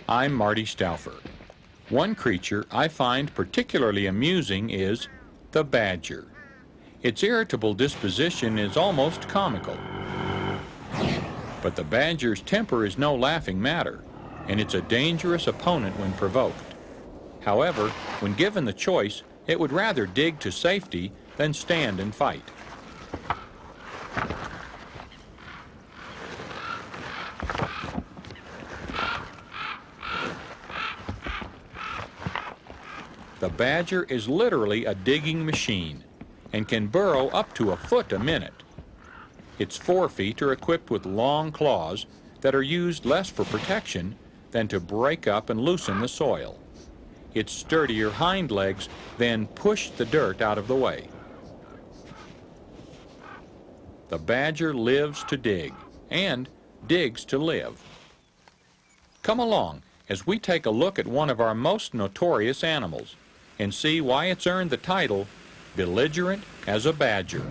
I'm Marty Stauffer. One creature I find particularly amusing is the badger. Its irritable disposition is almost comical. But the badger's temper is no laughing matter, and it's a dangerous opponent when provoked. However, when given the choice, it would rather dig to safety than stand and fight. The badger is literally a digging machine and can burrow up to a foot a minute. Its forefeet are equipped with long claws that are used less for protection than to break up and loosen the soil. Its sturdier hind legs then push the dirt out of the way. The badger lives to dig and digs to live. Come along as we take a look at one of our most notorious animals and see why it's earned the title belligerent as a badger.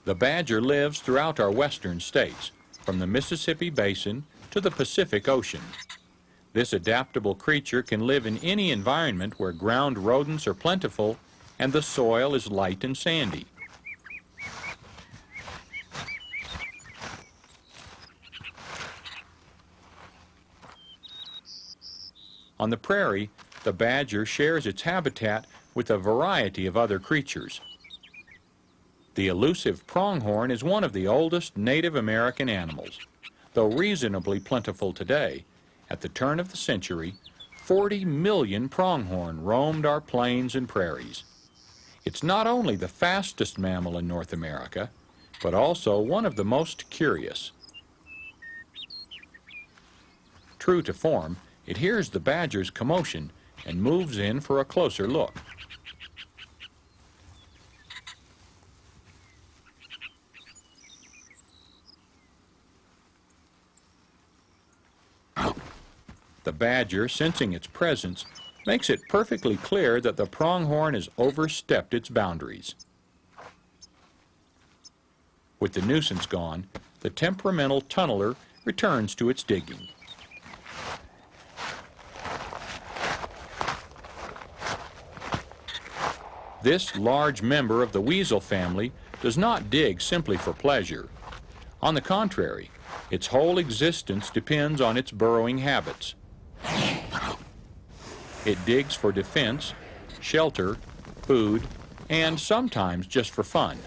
The badger lives throughout our western states, from the Mississippi Basin to the Pacific Ocean. This adaptable creature can live in any environment where ground rodents are plentiful and the soil is light and sandy. On the prairie, the badger shares its habitat with a variety of other creatures. The elusive pronghorn is one of the oldest Native American animals. Though reasonably plentiful today, at the turn of the century, 40 million pronghorn roamed our plains and prairies. It's not only the fastest mammal in North America, but also one of the most curious. True to form, it hears the badger's commotion and moves in for a closer look. The badger, sensing its presence, makes it perfectly clear that the pronghorn has overstepped its boundaries. With the nuisance gone, the temperamental tunneler returns to its digging. This large member of the weasel family does not dig simply for pleasure. On the contrary, its whole existence depends on its burrowing habits. It digs for defense, shelter, food, and sometimes just for fun.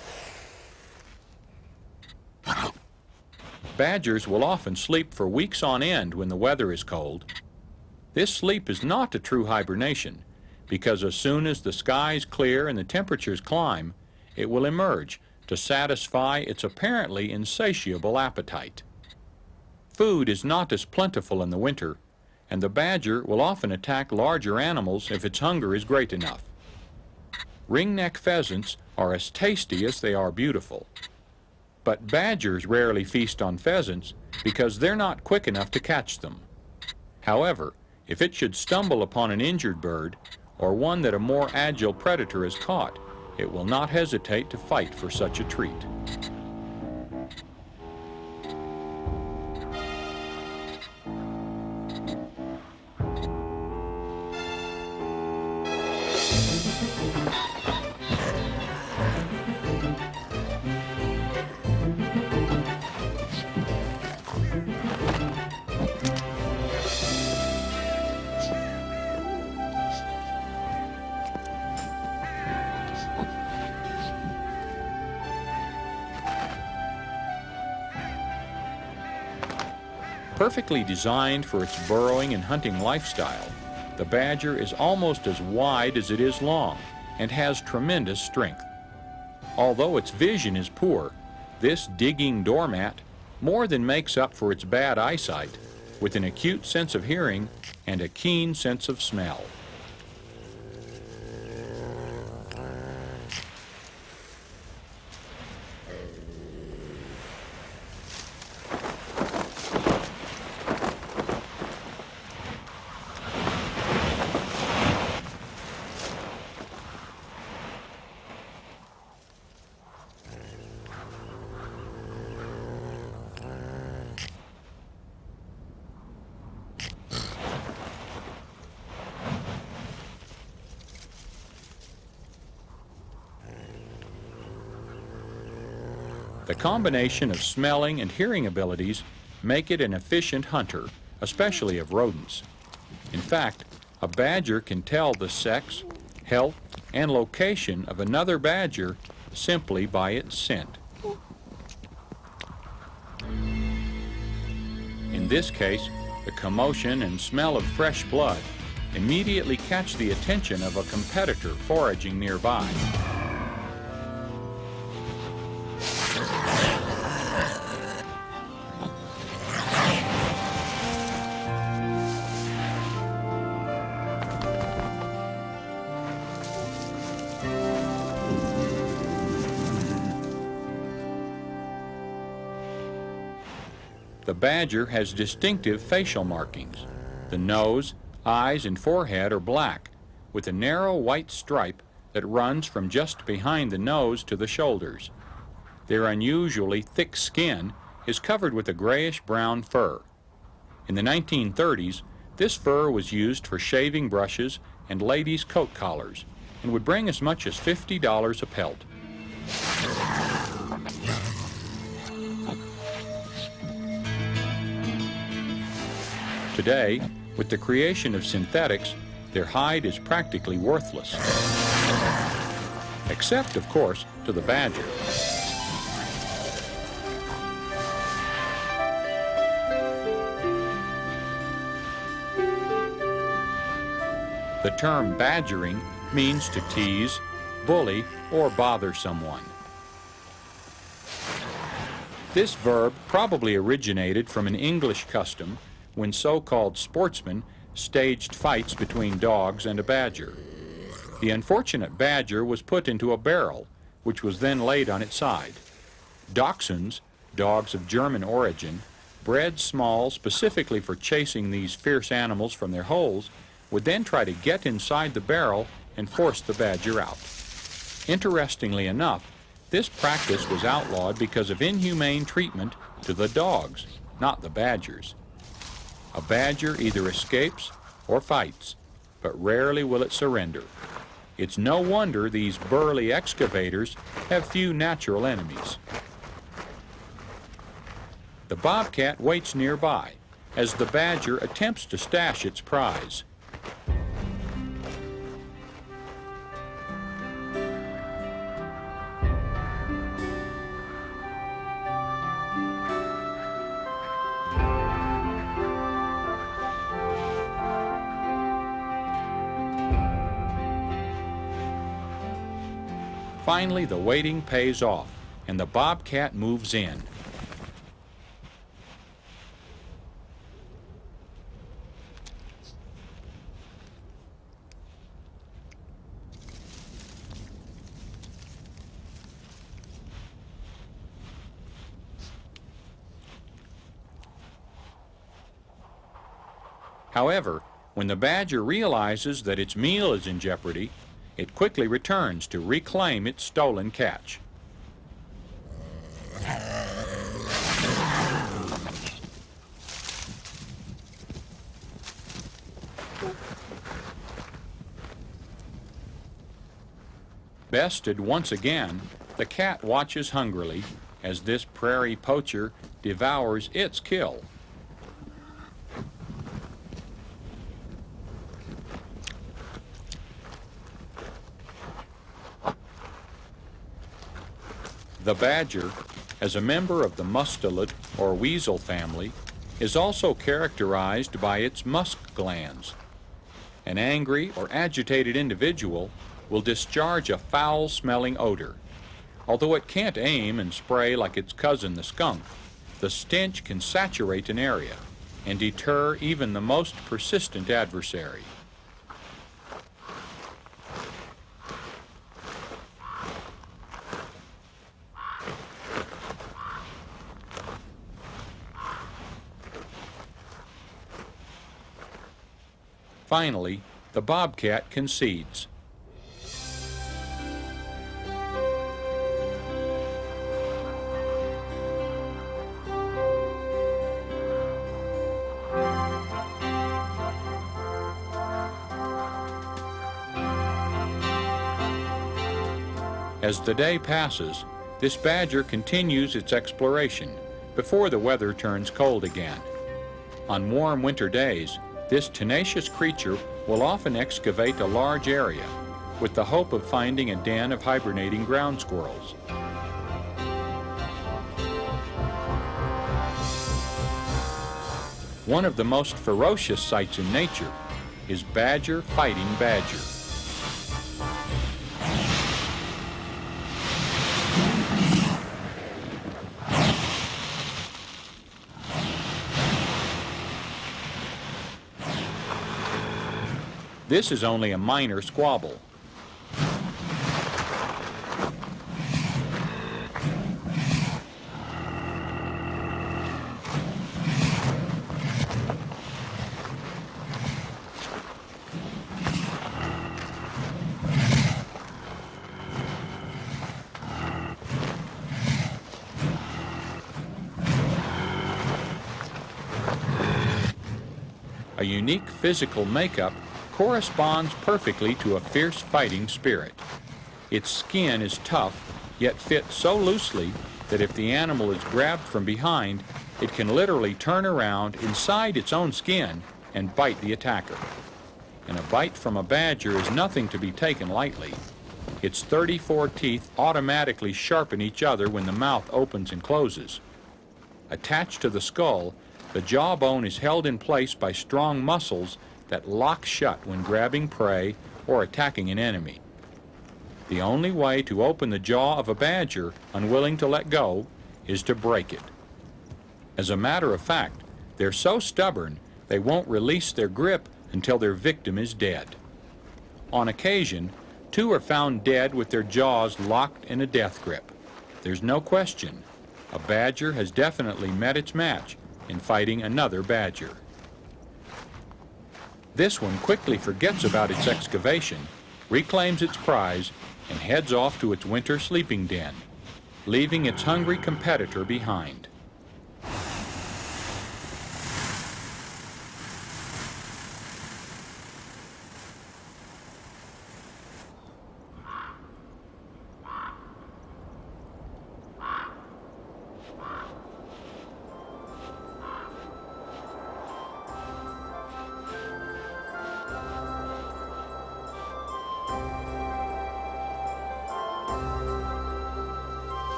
Badgers will often sleep for weeks on end when the weather is cold. This sleep is not a true hibernation, because as soon as the skies clear and the temperatures climb, it will emerge to satisfy its apparently insatiable appetite. Food is not as plentiful in the winter, and the badger will often attack larger animals if its hunger is great enough. Ringneck pheasants are as tasty as they are beautiful. But badgers rarely feast on pheasants because they're not quick enough to catch them. However, if it should stumble upon an injured bird, or one that a more agile predator has caught, it will not hesitate to fight for such a treat. Perfectly designed for its burrowing and hunting lifestyle, the badger is almost as wide as it is long and has tremendous strength. Although its vision is poor, this digging doormat more than makes up for its bad eyesight with an acute sense of hearing and a keen sense of smell. The combination of smelling and hearing abilities make it an efficient hunter, especially of rodents. In fact, a badger can tell the sex, health, and location of another badger simply by its scent. In this case, the commotion and smell of fresh blood immediately catch the attention of a competitor foraging nearby. The badger has distinctive facial markings. The nose, eyes, and forehead are black, with a narrow white stripe that runs from just behind the nose to the shoulders. Their unusually thick skin is covered with a grayish-brown fur. In the 1930s, this fur was used for shaving brushes and ladies' coat collars, and would bring as much as $50 a pelt. Today, with the creation of synthetics, their hide is practically worthless. Except, of course, to the badger. The term badgering means to tease, bully, or bother someone. This verb probably originated from an English custom when so-called sportsmen staged fights between dogs and a badger. The unfortunate badger was put into a barrel, which was then laid on its side. Dachshunds, dogs of German origin, bred small specifically for chasing these fierce animals from their holes, would then try to get inside the barrel and force the badger out. Interestingly enough, this practice was outlawed because of inhumane treatment to the dogs, not the badgers. A badger either escapes or fights, but rarely will it surrender. It's no wonder these burly excavators have few natural enemies. The bobcat waits nearby as the badger attempts to stash its prize. Finally, the waiting pays off, and the bobcat moves in. However, when the badger realizes that its meal is in jeopardy, it quickly returns to reclaim its stolen catch. Bested once again, the cat watches hungrily as this prairie poacher devours its kill. The badger, as a member of the mustelid or weasel family, is also characterized by its musk glands. An angry or agitated individual will discharge a foul-smelling odor. Although it can't aim and spray like its cousin the skunk, the stench can saturate an area and deter even the most persistent adversary. Finally, the bobcat concedes. As the day passes, this badger continues its exploration before the weather turns cold again. On warm winter days, this tenacious creature will often excavate a large area with the hope of finding a den of hibernating ground squirrels. One of the most ferocious sights in nature is badger fighting badger. This is only a minor squabble. A unique physical makeup corresponds perfectly to a fierce fighting spirit. Its skin is tough, yet fits so loosely that if the animal is grabbed from behind, it can literally turn around inside its own skin and bite the attacker. And a bite from a badger is nothing to be taken lightly. Its 34 teeth automatically sharpen each other when the mouth opens and closes. Attached to the skull, the jawbone is held in place by strong muscles that lock shut when grabbing prey or attacking an enemy. The only way to open the jaw of a badger unwilling to let go is to break it. As a matter of fact, they're so stubborn they won't release their grip until their victim is dead. On occasion, two are found dead with their jaws locked in a death grip. There's no question, a badger has definitely met its match in fighting another badger. This one quickly forgets about its excavation, reclaims its prize, and heads off to its winter sleeping den, leaving its hungry competitor behind.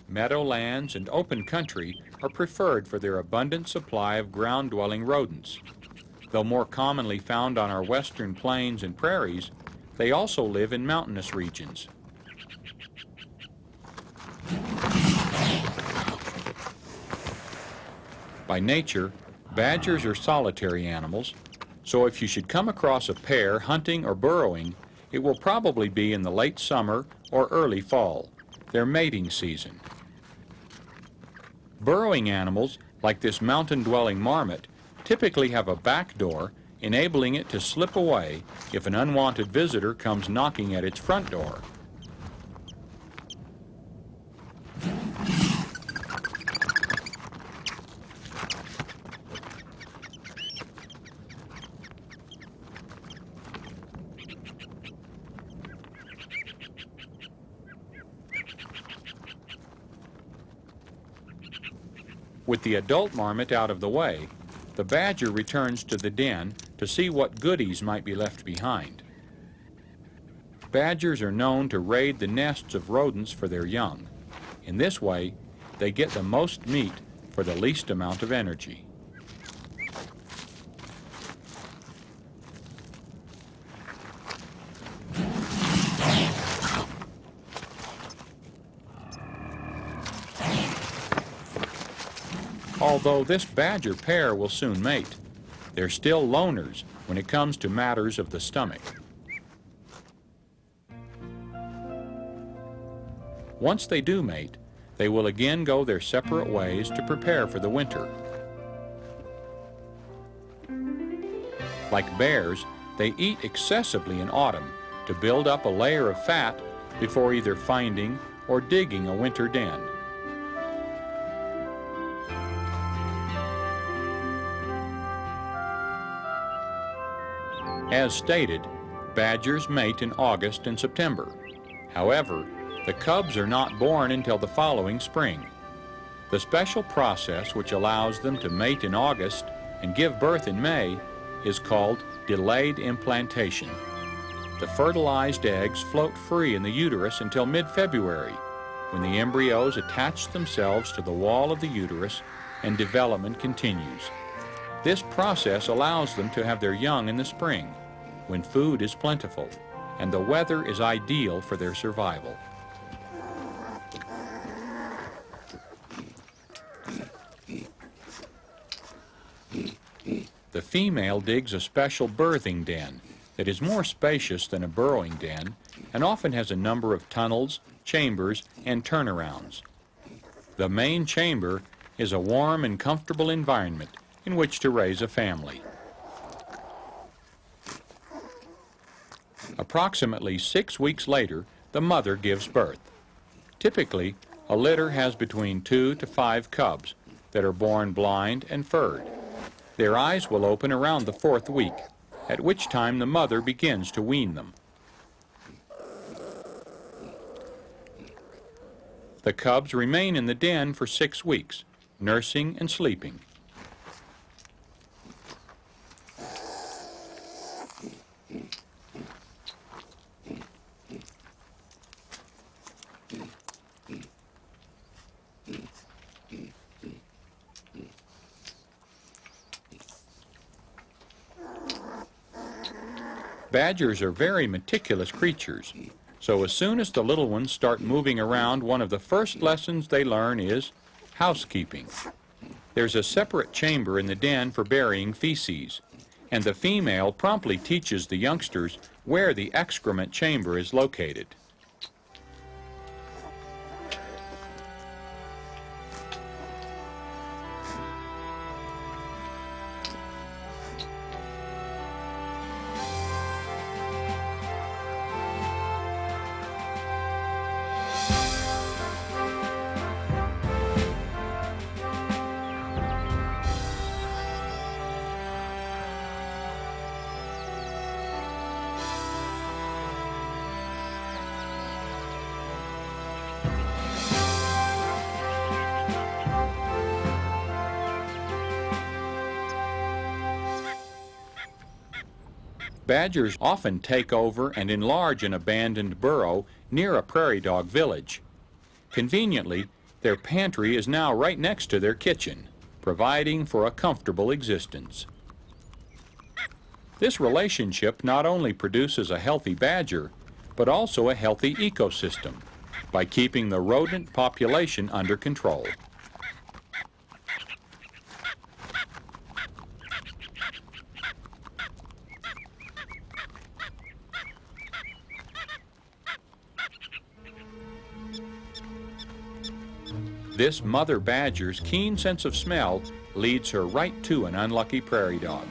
Meadowlands and open country are preferred for their abundant supply of ground-dwelling rodents. Though more commonly found on our western plains and prairies, they also live in mountainous regions. By nature, badgers are solitary animals, so if you should come across a pair hunting or burrowing, it will probably be in the late summer or early fall, their mating season. Burrowing animals, like this mountain-dwelling marmot, typically have a back door, enabling it to slip away if an unwanted visitor comes knocking at its front door. With the adult marmot out of the way, the badger returns to the den to see what goodies might be left behind. Badgers are known to raid the nests of rodents for their young. In this way, they get the most meat for the least amount of energy. Although this badger pair will soon mate, they're still loners when it comes to matters of the stomach. Once they do mate, they will again go their separate ways to prepare for the winter. Like bears, they eat excessively in autumn to build up a layer of fat before either finding or digging a winter den. As stated, badgers mate in August and September. However, the cubs are not born until the following spring. The special process which allows them to mate in August and give birth in May is called delayed implantation. The fertilized eggs float free in the uterus until mid-February, when the embryos attach themselves to the wall of the uterus and development continues. This process allows them to have their young in the spring, when food is plentiful and the weather is ideal for their survival. The female digs a special birthing den that is more spacious than a burrowing den and often has a number of tunnels, chambers, and turnarounds. The main chamber is a warm and comfortable environment in which to raise a family. Approximately 6 weeks later, the mother gives birth. Typically, a litter has between 2 to 5 cubs that are born blind and furred. Their eyes will open around the 4th week, at which time the mother begins to wean them. The cubs remain in the den for 6 weeks, nursing and sleeping. Badgers are very meticulous creatures, so as soon as the little ones start moving around, one of the first lessons they learn is housekeeping. There's a separate chamber in the den for burying feces, and the female promptly teaches the youngsters where the excrement chamber is located. Badgers often take over and enlarge an abandoned burrow near a prairie dog village. Conveniently, their pantry is now right next to their kitchen, providing for a comfortable existence. This relationship not only produces a healthy badger, but also a healthy ecosystem by keeping the rodent population under control. This mother badger's keen sense of smell leads her right to an unlucky prairie dog.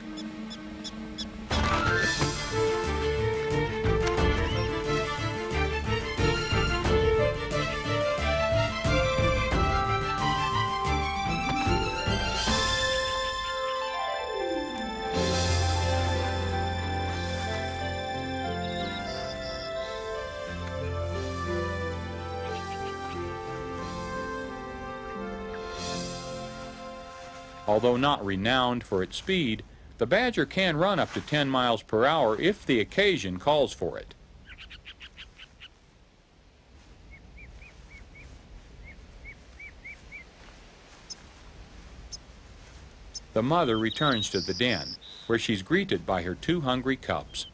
Although not renowned for its speed, the badger can run up to 10 miles per hour if the occasion calls for it. The mother returns to the den, where she's greeted by her two hungry cubs.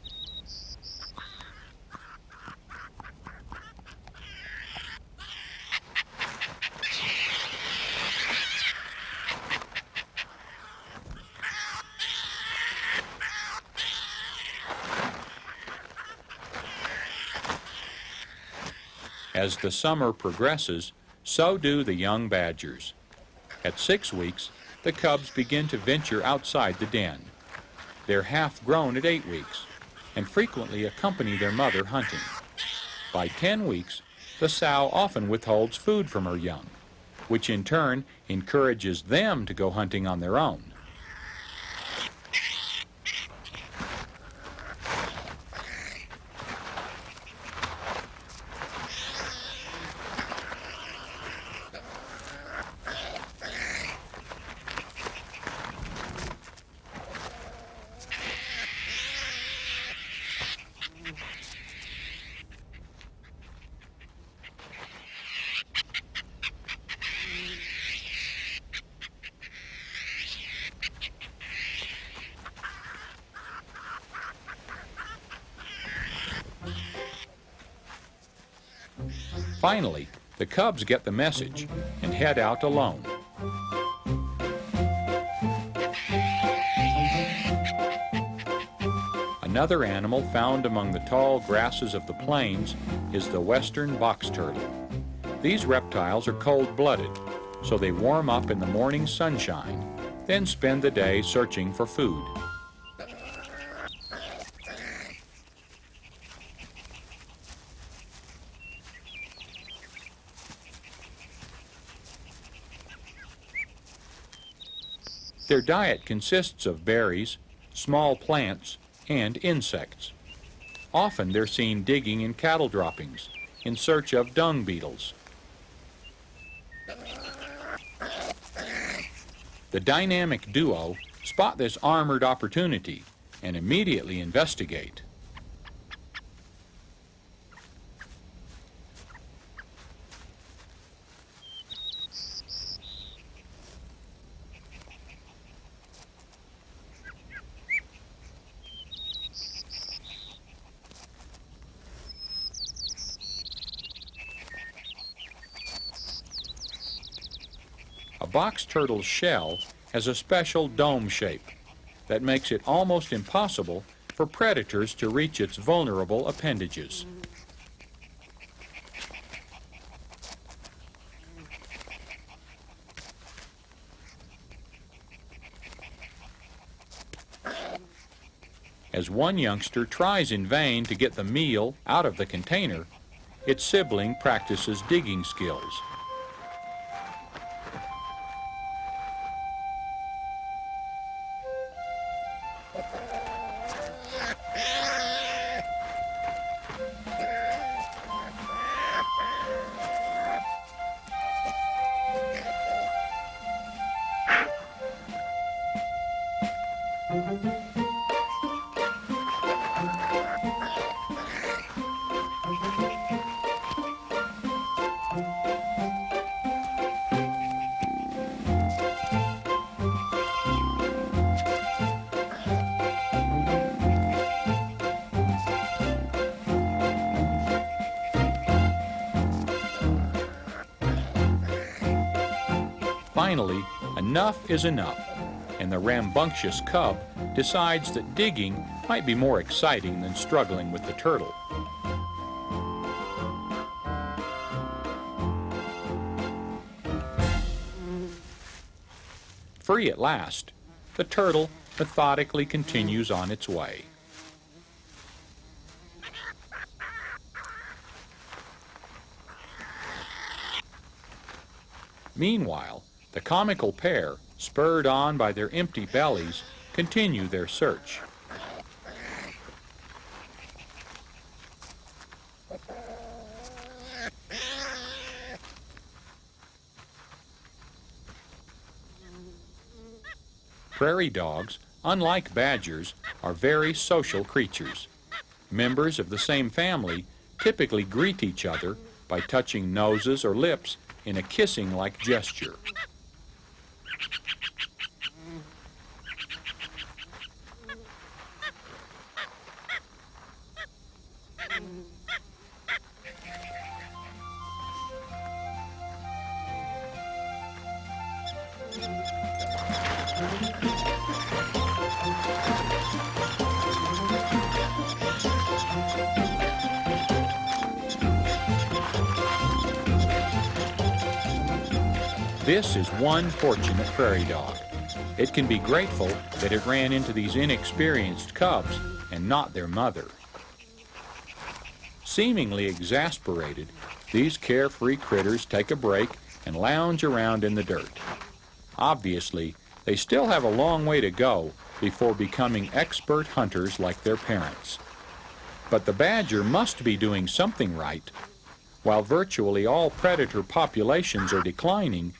As the summer progresses, so do the young badgers. At 6 weeks, the cubs begin to venture outside the den. They're half grown at 8 weeks and frequently accompany their mother hunting. By 10 weeks, the sow often withholds food from her young, which in turn encourages them to go hunting on their own. Finally, the cubs get the message and head out alone. Another animal found among the tall grasses of the plains is the western box turtle. These reptiles are cold-blooded, so they warm up in the morning sunshine, then spend the day searching for food. Their diet consists of berries, small plants, and insects. Often they're seen digging in cattle droppings in search of dung beetles. The dynamic duo spot this armored opportunity and immediately investigate. A box turtle's shell has a special dome shape that makes it almost impossible for predators to reach its vulnerable appendages. As one youngster tries in vain to get the meal out of the container, its sibling practices digging skills. Finally, enough is enough, and the rambunctious cub decides that digging might be more exciting than struggling with the turtle. Free at last, the turtle methodically continues on its way. Meanwhile, the comical pair, spurred on by their empty bellies, continue their search. Prairie dogs, unlike badgers, are very social creatures. Members of the same family typically greet each other by touching noses or lips in a kissing-like gesture. This is one fortunate prairie dog. It can be grateful that it ran into these inexperienced cubs and not their mother. Seemingly exasperated, these carefree critters take a break and lounge around in the dirt. Obviously, they still have a long way to go before becoming expert hunters like their parents. But the badger must be doing something right. While virtually all predator populations are declining,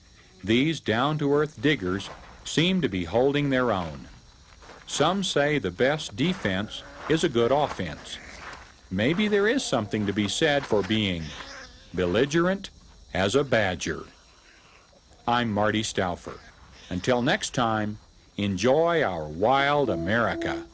these down-to-earth diggers seem to be holding their own. Some say the best defense is a good offense. Maybe there is something to be said for being belligerent as a badger. I'm Marty Stauffer. Until next time, enjoy our wild America.